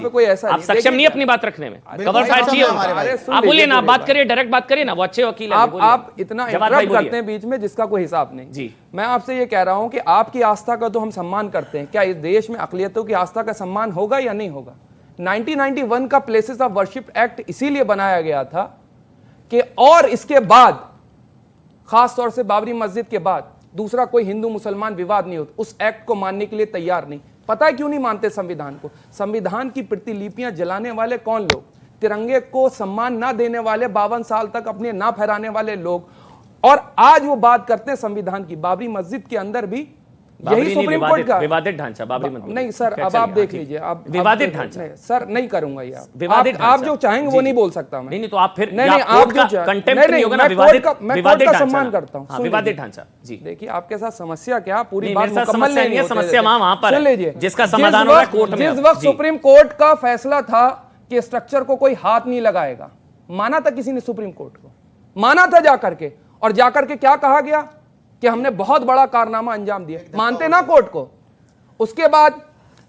पे कोई ऐसा आप सक्षम नहीं अपनी बात रखने में, कवर फायर चाहिए। आप बोलिए ना, बात करिए, डायरेक्ट बात करिए ना, वो अच्छे वकील हैं। आप इतना इंटरप्ट करते हैं बीच में जिसका कोई हिसाब नहीं जी। मैं आपसे ये कह रहा हूं कि आपकी आस्था का तो हम सम्मान करते हैं, क्या इस देश में अक़लियतों की आस्था का सम्मान होगा या नहीं होगा? 1991 का प्लेसेस ऑफ वर्शिप एक्ट इसीलिए बनाया गया था कि, और इसके बाद खास तौर से बाबरी मस्जिद के बाद दूसरा कोई हिंदू मुसलमान विवाद नहीं होता, उस एक्ट को मानने के लिए तैयार नहीं। पता है क्यों नहीं मानते संविधान को? संविधान की प्रतिलिपियां जलाने वाले कौन लोग? तिरंगे को सम्मान ना देने वाले, 52 साल तक अपने ना फहराने वाले लोग, और आज वो बात करते हैं संविधान की। बाबरी मस्जिद के अंदर भी यही सुप्रीम कोर्ट का विवादित ढांचा, बाबरी मस्जिद नहीं सर, अब आप देख लीजिए, आप विवादित ढांचा सर नहीं करूंगा ये। आप जो चाहेंगे वो नहीं बोल सकता मैं। नहीं तो आप फिर नहीं, आप जो कंटेम्प्ट नहीं होगा ना, विवादित ढांचा सम्मान करता हूं। विवादित ढांचा जी। देखिए आपके साथ समस्या क्या, पूरी बात मुकम्मल नहीं है, समस्या वहां पर सुन लीजिए, जिसका समाधान हो रहा है कोर्ट में। जिस वक्त सुप्रीम कोर्ट का फैसला था कि स्ट्रक्चर को कोई हाथ नहीं लगाएगा, माना था किसी ने सुप्रीम कोर्ट को? माना था जाकर के, और जाकर के क्या कहा गया कि हमने बहुत बड़ा कारनामा अंजाम दिया। मानते ना कोर्ट को? उसके बाद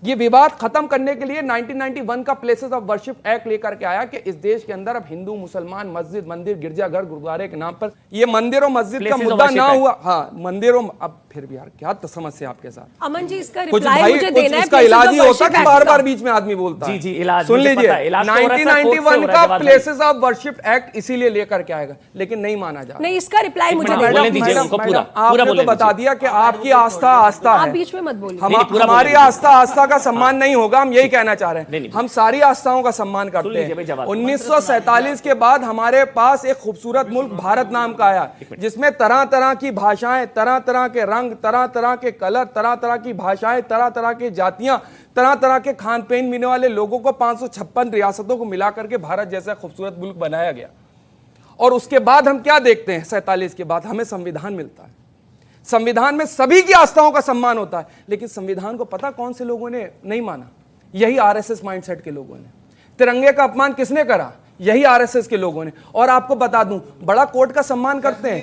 ये विवाद खत्म करने के लिए 1991 का प्लेसेस ऑफ वर्शिप एक्ट लेकर के आया कि इस देश के अंदर अब हिंदू मुसलमान मस्जिद मंदिर गिरजाघर गुरुद्वारे के नाम पर ये मंदिर और मस्जिद का मुद्दा ना हुआ। हाँ मंदिरों, अब फिर भी यार क्या तो समस्या आपके साथ। अमन जी इसका रिप्लाई मुझे देना है, इसका इलाज ही होता कि बार बार बीच में आदमी बोलता है। जी इलाज सुन लीजिए, 1991 का प्लेसेस ऑफ वर्शिप एक्ट इसीलिए लेकर के आएगा, लेकिन नहीं माना जा रहा। नहीं, इसका रिप्लाई मुझे आपने तो बता दिया कि आपकी आस्था आस्था है, बीच में मत बोलिए। हमारी आस्था आस्था का सम्मान नहीं होगा, हम यही कहना चाह रहे हैं। हम सारी आस्थाओं का सम्मान करते हैं। 1947 के बाद हमारे पास एक खूबसूरत मुल्क भारत नाम का आया, जिसमें तरह तरह की भाषाएं, तरह तरह के रंग, तरह तरह के कलर, तरह तरह की भाषाएं, तरह तरह की जातियां, तरह तरह के खान पीन पीने वाले लोगों को 556 रियासतों को मिलाकर के भारत जैसा खूबसूरत मुल्क बनाया गया। और उसके बाद हम क्या देखते हैं? 47 के बाद हमें संविधान मिलता है। संविधान में सभी की आस्थाओं का सम्मान होता है, लेकिन संविधान को पता कौन से लोगों ने नहीं माना? यही आरएसएस माइंडसेट के लोगों ने। तिरंगे का अपमान किसने करा? यही आरएसएस के लोगों ने। और आपको बता दूं, बड़ा कोर्ट का सम्मान करते हैं।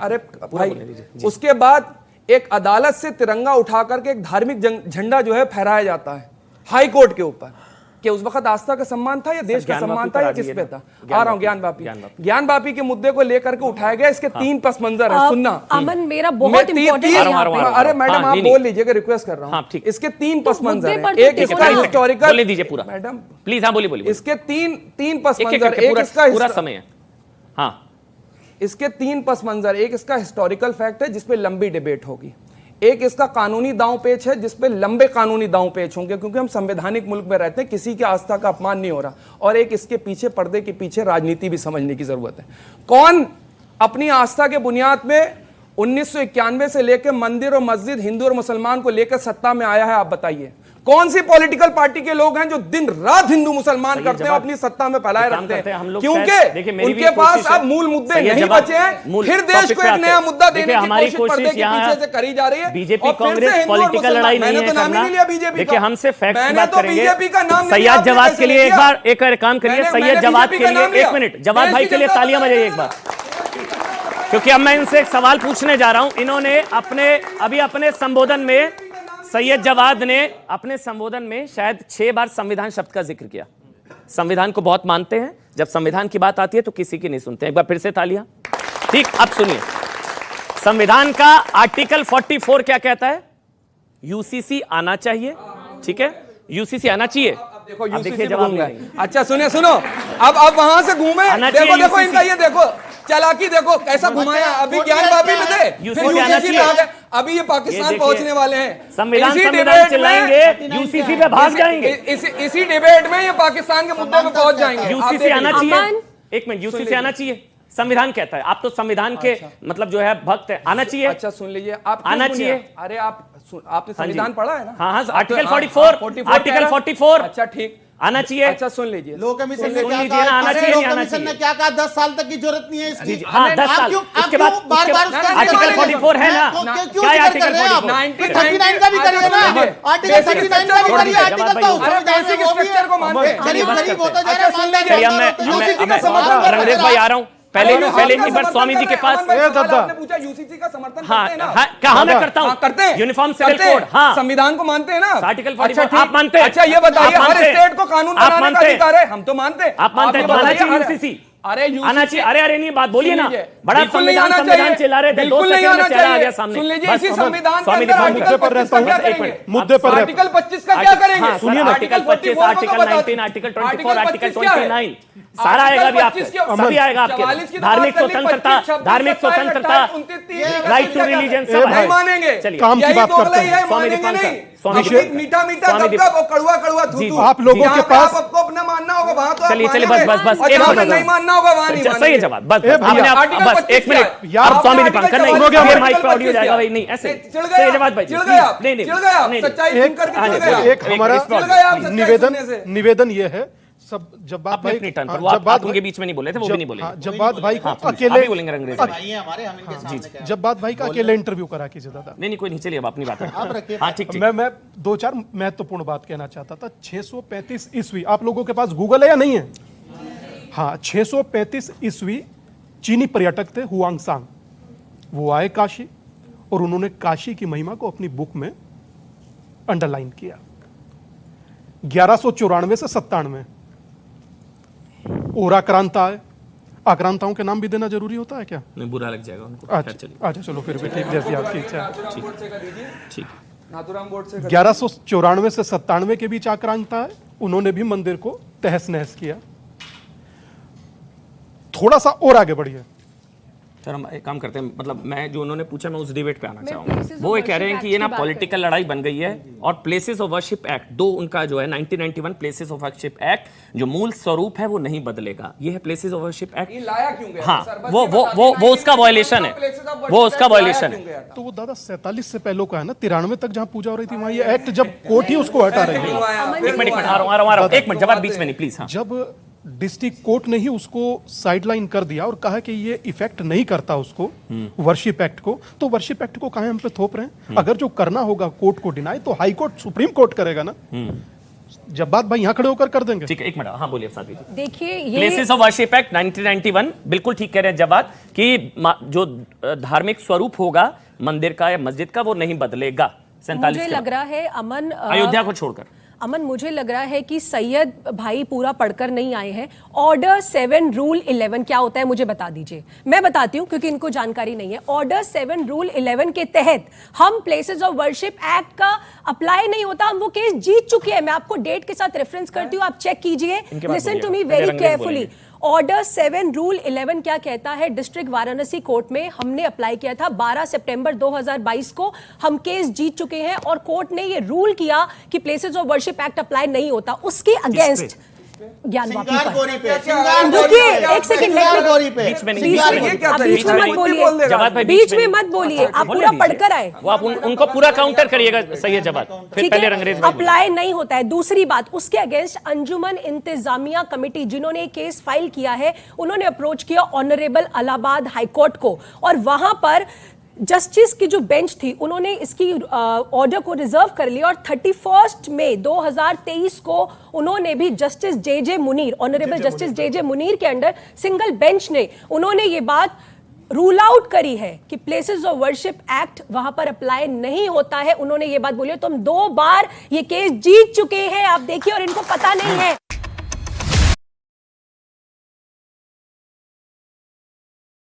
अरे भाई, उसके बाद एक अदालत से तिरंगा उठा करके एक धार्मिक झंडा जो है फहराया जाता है हाई कोर्ट के ऊपर। कि उस वक्त आस्था का सम्मान था या देश का सम्मान था या किस पे था? आ रहा हूं, ज्ञान वापी के मुद्दे को लेकर के उठाया गया। इसके 3 पस मंजर है, सुनना अमन, मेरा बहुत इंपॉर्टेंट है यहाँ पे। अरे मैडम आप बोल लीजिएगा, रिक्वेस्ट कर रहा हूं। इसके 3 पस मंजर है। एक इसका हिस्टोरिकल, बोले दीजिए पूरा मैडम प्लीज। हाँ बोलिए। इसके तीन पस मंजर, एक इसका पूरा समय है। हाँ, इसके 3 पस मंजर, एक इसका हिस्टोरिकल फैक्ट है जिसपे लंबी डिबेट होगी, एक इसका कानूनी दांव पेच है जिसपे लंबे कानूनी दांव पेच होंगे, क्योंकि हम संवैधानिक मुल्क में रहते हैं, किसी की आस्था का अपमान नहीं हो रहा, और एक इसके पीछे, पर्दे के पीछे राजनीति भी समझने की जरूरत है। कौन अपनी आस्था के बुनियाद में 1991 से लेकर मंदिर और मस्जिद, हिंदू और मुसलमान को लेकर सत्ता में आया है? आप बताइए, कौन सी पॉलिटिकल पार्टी के लोग हैं जो दिन रात हिंदू मुसलमान करते हैं, अपनी सत्ता में फैलाए रखते हैं? क्योंकि उनके पास अब मूल मुद्दे नहीं बचे हैं। फिर देश को एक नया मुद्दा देने की कोशिश पर्दे के पीछे से करी जा रही है। बीजेपी कांग्रेस पॉलिटिकल लड़ाई नहीं है करना। देखिए हमसे फैक्ट्स बात करेंगे। सैयद जवाद के लिए एक बार एक काम करिए। सैयद जवाद के लिए 1 मिनट, जवाद भाई के लिए तालियां बजाइए एक बार, क्योंकि अब मैं इनसे एक सवाल पूछने जा रहा हूं। इन्होंने अपने संबोधन में, सैयद जवाद ने अपने संबोधन में शायद 6 बार संविधान शब्द का जिक्र किया। संविधान को बहुत मानते हैं, जब संविधान की बात आती है तो किसी की नहीं सुनते। एक बार फिर से तालियां। ठीक, अब सुनिए, संविधान का आर्टिकल 44 क्या कहता है? यूसीसी आना चाहिए। ठीक है, यूसीसी आना चाहिए। देखो यूसीसी जवाब नहीं। अच्छा सुनो, अब वहां से घूमे, देखो इनका ये देखो चालाकी, देखो कैसा घुमाया। अभी ज्ञान वापी में थे, फिर यूसीसी पे आ गए, अभी ये पाकिस्तान पहुंचने वाले हैं। संविधान चलाएंगे, यूसीसी पे भाग जाएंगे। इसी डिबेट में ये पाकिस्तान के मुद्दे पे पहुंच जाएंगे। यूसीसी आना चाहिए। 1 मिनट, यूसीसी आना चाहिए। संविधान कहता है, आप तो संविधान के मतलब जो है भक्त है, आना चाहिए। अच्छा सुन लीजिए, आप आना चाहिए। अरे आपने संविधान पढ़ा है ना? हाँ, आर्टिकल 44। अच्छा ठीक, आना चाहिए। अच्छा सुन लीजिए, लो कमीशन ने क्या कहा? आना चाहिए। लो कमीशन ने क्या कहा? 10 साल तक की जरूरत नहीं है इसकी। हाँ, 10 साल। उसके बाद बार-बार आर्टिकल 44 है ना? क्या आर्टिकल 44? 39 का भी करिए ना, आर्टिकल 39 का भी करिए। आर्टिकल तो बेसिक स्ट्रक्चर को मानते हैं। गरीब होता जा रहा है। रंगरेज भाई आ रहा हूँ, पहले एक बार स्वामी जी के पास आपने पूछा यूसीसी का समर्थन हाँ, करते हैं ना? हाँ, कहाँ मैं करता हूँ, करते हैं, यूनिफॉर्म सिविल करते हैं। कोड, हाँ, संविधान को मानते हैं ना? आर्टिकल 44 अच्छा, आप मानते हैं? अच्छा, ये बताइए, आप हर मानते हैं? स्टेट को कानून आप बनाने का मानते हैं? अधिकार है, हम तो मानते हैं। आप मानते हैं? ये आना बताइए, चाहिए हर- यूसीसी, अरे आना चाहिए। अरे नहीं, बात बोलिए ना, बड़ा बिल्कुल नहीं संविधान आना चाहिए। चिल्ला रहे थे, 2 बिल्कुल नहीं सेकंड में आना चेहरा आ चाहिए। गया सामने। सुन लीजिए, बस, इसी संविधान के स्वामी अंदर जी, आर्टिकल 25 का क्या करेंगे? मुद्दे पर आर्टिकल 25 का क्या करेंगे? हाँ, सुनिए ना, आर्टिकल 25, आर्टिकल 19, आर्टिकल 24, आर्टिकल 29 सारा आएगा भी आपके, सभी आएगा आपके। धार्मिक स्वतंत्रता, धार्मिक स्वतंत्रता, राइट टू रिलीजन सब नहीं मानेंगे। चलिए, काम की बात करते हैं। स्वामी मानेंगे दीपांकर, नहीं। स्वामी अपनी दीपांकर, मीठा मीठा स्वामी कब कब और कड़वा कड़वा जी, थू आप लोगों के पास- आपको अपना मानना होगा वहां तो आप चलिए, चलिए, मानेंगे। बस, और एक जहां मिनट, पे नहीं मानना होगा वहां नहीं सही है मानेंगे। जवाब, बस भैया, आपने आर्टिकल बस 25 एक मिनट, क्या? अब स्वामी आपने दीपांकर आर्टिकल नहीं, 44 फिर माइक पे ऑडियो क्या? जाएगा भाई, नहीं ऐसे चिढ़ सही गए जवाब आप, भाई, चिढ़ गए आप, नहीं नहीं चिढ़ गए आप, नहीं, सच्चाई एक- सुन करके चिढ़ आने गए दो, आप। एक हमारा चिढ़ गए आप सच्चाई निवेदन सुनने से। निवेदन ये है सब जब बात अपने भाई अपनी टर्न पर, हाँ, वो जब आप बात उनके बीच में नहीं बोले थे, वो भी नहीं बोले। हाँ, जब बात भाई को हाँ, आप अकेले भी बोलेंगे अंग्रेजी में। भाई हैं हमारे, हम इनके सामने क्या जब बात भाई का अकेले इंटरव्यू करा कीजिए दादा। नहीं नहीं, कोई नहीं, चलिए अब अपनी बात आप है। रखिए। हाँ, ठीक ठीक। मैं 2-4 महत्वपूर्ण बात कहना चाहता था। 635 ईस्वी, आप लोगों के पास गूगल है या नहीं है? हाँ, 635 ईस्वी चीनी पर्यटक थे हुआंग सांग, वो आए काशी और उन्होंने काशी की महिमा को अपनी बुक में अंडरलाइन किया। 1194 से 97 और आक्रांता आए। आक्रांताओं के नाम भी देना जरूरी होता है क्या? नहीं, बुरा लग जाएगा उनको। अच्छा चलिए, अच्छा, चलो फिर भी ठीक, जैसी आपकी इच्छा। ठीक। नाथुराम बोर्ड से 1194 से 97 के बीच आक्रांता है, उन्होंने भी मंदिर को तहस नहस किया। थोड़ा सा और आगे बढ़िए। सर हम एक काम करते हैं, मतलब मैं जो उन्होंने पूछा मैं उस डिबेट पे आना places चाहूंगा। of वो ये कह रहे हैं worship कि ये ना act की बात पॉलिटिकल लड़ाई बन गई है और प्लेसेस ऑफ वर्शिप एक्ट, दो उनका जो है 1991 प्लेसेस ऑफ वर्शिप एक्ट जो मूल स्वरूप है वो नहीं बदलेगा। ये है प्लेसेस ऑफ वर्शिप एक्ट। ये लाया क्यों गया? हाँ, सर, बस वो ये वो बता वो दें, वो उसका वायलेशन है, 1991 वो उसका लाया वायलेशन क्यों है। गया था? तो वो दादा 47 से पहले का है ना, 93 तक जहां पूजा हो रही थी वहां ये एक्ट, जब कोर्ट ही उसको हटा रही है। एक मिनट आ रहा हूँ, एक मिनट, जवाब बीच में नहीं प्लीज। हाँ, जब डिस्ट्रिक्ट कोर्ट ने ही उसको साइडलाइन कर दिया और कहा कि ये इफेक्ट नहीं करता उसको वर्शिप एक्ट को, तो वर्शिप एक्ट को कहां हम पे थोप रहे हैं? अगर जो करना होगा कोर्ट को डिनाई, तो हाई कोर्ट सुप्रीम कोर्ट करेगा ना। जब बात भाई यहां खड़े होकर कर देंगे। ठीक है, एक मिनट। हाँ, बोलिए साथी जी। देखिए ये प्लेसेस ऑफ वर्शिप एक्ट 1991 बिल्कुल ठीक कह रहे हैं जवाब कि जो धार्मिक स्वरूप होगा मंदिर का या मस्जिद का वो नहीं बदलेगा। 47 मुझे के लग बाद। रहा है अमन अयोध्या को छोड़कर अमन, मुझे लग रहा है कि सैयद भाई पूरा पढ़कर नहीं आए हैं। ऑर्डर 7 रूल 11 क्या होता है मुझे बता दीजिए। मैं बताती हूं क्योंकि इनको जानकारी नहीं है। ऑर्डर 7 रूल 11 के तहत हम प्लेसेस ऑफ वर्शिप एक्ट का अप्लाई नहीं होता, हम वो केस जीत चुके हैं। मैं आपको डेट के साथ रेफरेंस करती हूं, आप चेक कीजिए, listen to me very carefully. Order 7 rule 11 क्या कहता है? डिस्ट्रिक्ट वाराणसी कोर्ट में हमने अप्लाई किया था 12 सितंबर 2022 को, हम केस जीत चुके हैं और कोर्ट ने ये रूल किया कि places of worship act apply नहीं होता। उसके अगेंस्ट ज्ञानवापी सिंगार पर गौरी पे, सिंगार गौरी रुकिए पे, एक सेकंड, सिंगार गौरी पे, बीच में नहीं, बीच सिंगार में गौरी। आप बीच में मत बोलिए, जवाब भाई बीच में मत बोलिए, आप बोलने पूरा दीजिए। पढ़कर आए। वो आप उनको पूरा काउंटर करिएगा। सही है जवाब, फिर ठीक पहले है, रंगरेज भाई बोलिए। अप्लाई नहीं होता है। दूसरी बात, उसके अगेंस्ट अंजुमन इंतजामिया कमेटी जिन्होंने केस फाइल किया है, उन्होंने अप्रोच किया ऑनरेबल इलाहाबाद हाई कोर्ट को और वहां पर जस्टिस की जो बेंच थी उन्होंने इसकी ऑर्डर को रिजर्व कर लिया और 31 मई 2023 को उन्होंने भी justice J Munir, honourable justice J Munir के अंडर सिंगल बेंच ने उन्होंने ये बात रूल आउट करी है कि प्लेसेस ऑफ वर्शिप एक्ट वहां पर अप्लाई नहीं होता है। उन्होंने ये बात बोली। तो हम 2 बार ये केस जीत चुके हैं, आप देखिए, और इनको पता नहीं है।